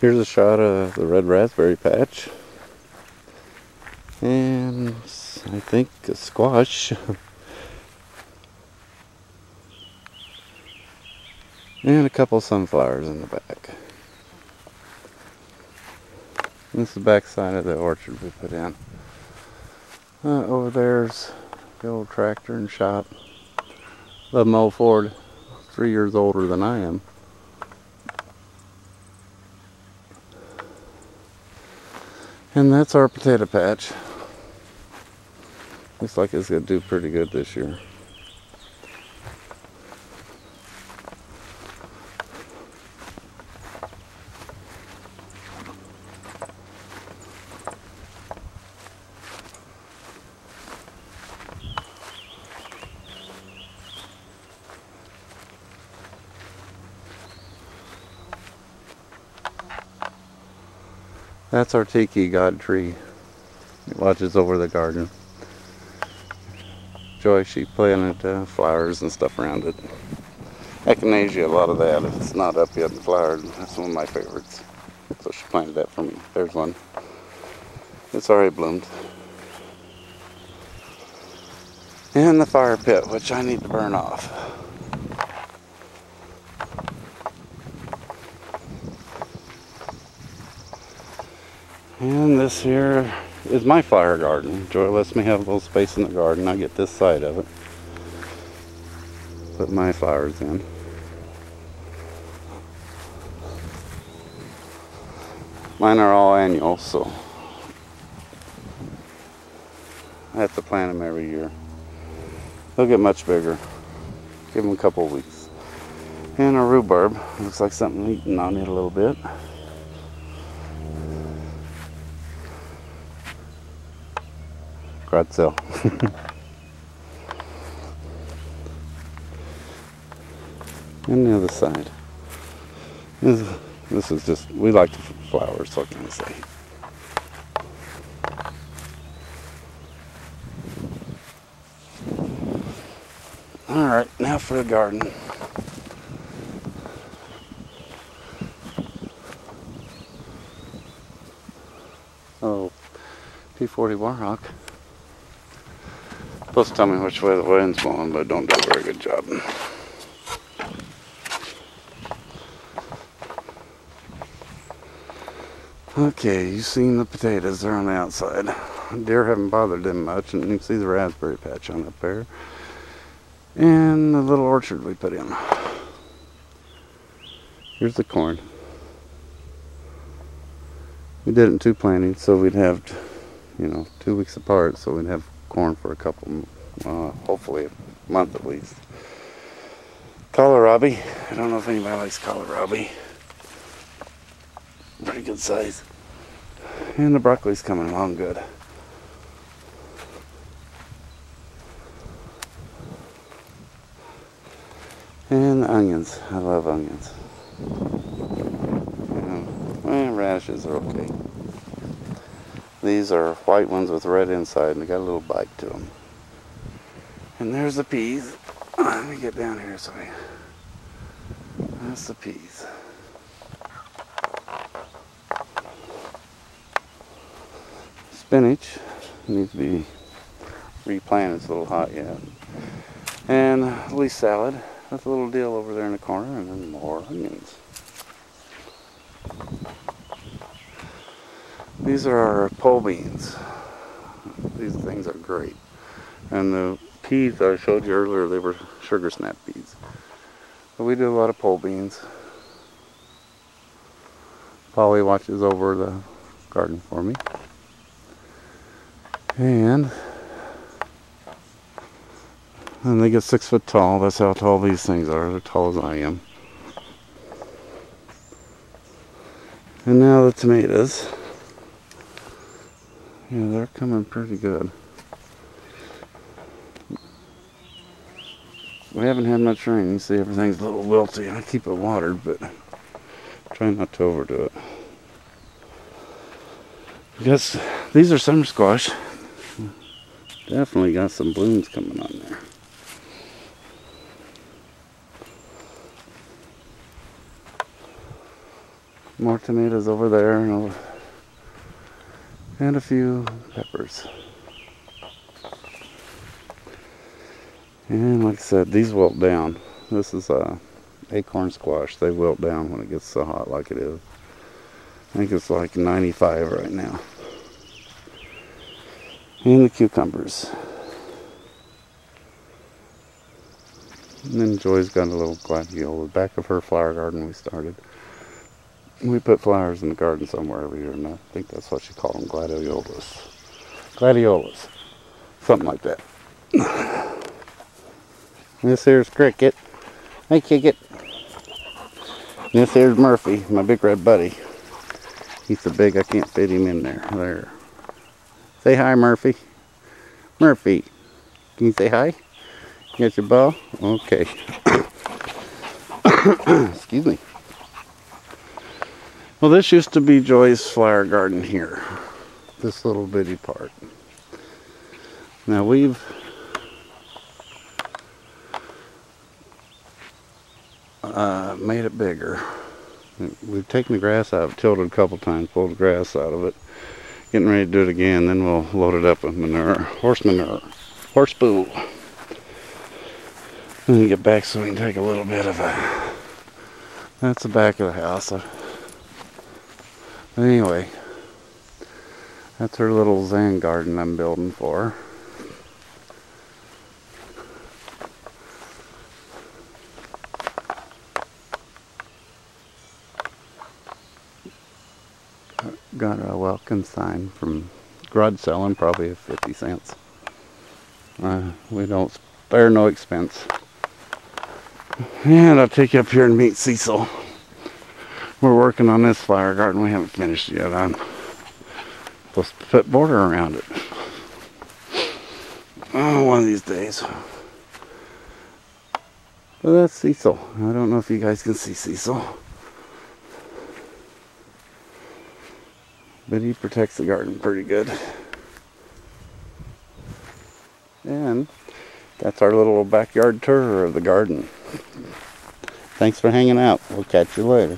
Here's a shot of the red raspberry patch. And I think a squash. And a couple sunflowers in the back. This is the back side of the orchard we put in. Over there's the old tractor and shop. The Mo Ford, 3 years older than I am. And that's our potato patch. Looks like it's going to do pretty good this year. That's our tiki god tree. It watches over the garden. Joy, she planted flowers and stuff around it. Echinacea, a lot of that. If it's not up yet and flowered, that's one of my favorites. So she planted that for me. There's one. It's already bloomed. And the fire pit, which I need to burn off. And this here is my flower garden. Joy lets me have a little space in the garden. I get this side of it. Put my flowers in. Mine are all annual, so I have to plant them every year. They'll get much bigger. Give them a couple of weeks. And our rhubarb. Looks like something eating on it a little bit. Garden sale. And the other side. This is just, we like the flowers, what can I say. Alright, now for the garden. Oh, P40 Warhawk. Supposed to tell me which way the wind's blowing, but don't do a very good job. Okay, you've seen the potatoes, they're on the outside. Deer haven't bothered them much, and you can see the raspberry patch on up there. And the little orchard we put in. Here's the corn. We did it in 2 plantings, so we'd have, 2 weeks apart, so we'd have corn for a couple, hopefully a month at least. Kohlrabi. I don't know if anybody likes kohlrabi. Pretty good size. And the broccoli's coming along good. And the onions. I love onions. And radishes are okay. These are white ones with red inside, and they got a little bite to them. And there's the peas. Let me get down here so that's the peas. Spinach needs to be replanted. It's a little hot yet. And leaf salad. That's a little deal over there in the corner, and then more onions. These are our pole beans. These things are great. And the peas I showed you earlier, they were sugar snap peas. But we do a lot of pole beans. Polly watches over the garden for me. And they get 6 foot tall. That's how tall these things are. They're tall as I am. And now the tomatoes. Yeah, they're coming pretty good. We haven't had much rain. You see everything's a little wilty. I keep it watered, but try not to overdo it. Because these are summer squash. Definitely got some blooms coming on there. more tomatoes over there, and a few peppers. And like I said, these wilt down. This is acorn squash. They wilt down when it gets so hot like it is. I think it's like 95 right now. And the cucumbers. And then Joy's got a little gladiola. Back of her flower garden we started. We put flowers in the garden somewhere every year, and I think that's what she called them, gladiolas. Gladiolas. Something like that. This here's Cricket. Hey, Cricket. This here's Murphy, my big red buddy. He's so big I can't fit him in there. There. Say hi, Murphy. Murphy. Can you say hi? You got your ball? Okay. Excuse me. Well, this used to be Joy's flower garden here. This little bitty part. Now we've made it bigger. We've taken the grass out, tilled it a couple times, pulled the grass out of it. Getting ready to do it again, then we'll load it up with manure, horse poo. And get back so we can take a little bit of a, that's the back of the house. Anyway, that's her little Zen garden I'm building for her. Got a welcome sign from garage selling, probably 50 cents. We don't spare no expense. And I'll take you up here and meet Cecil. We're working on this flower garden. We haven't finished yet. I'm supposed to put border around it. Oh, one of these days. But that's Cecil. I don't know if you guys can see Cecil. But he protects the garden pretty good. And that's our little backyard tour of the garden. Thanks for hanging out. We'll catch you later.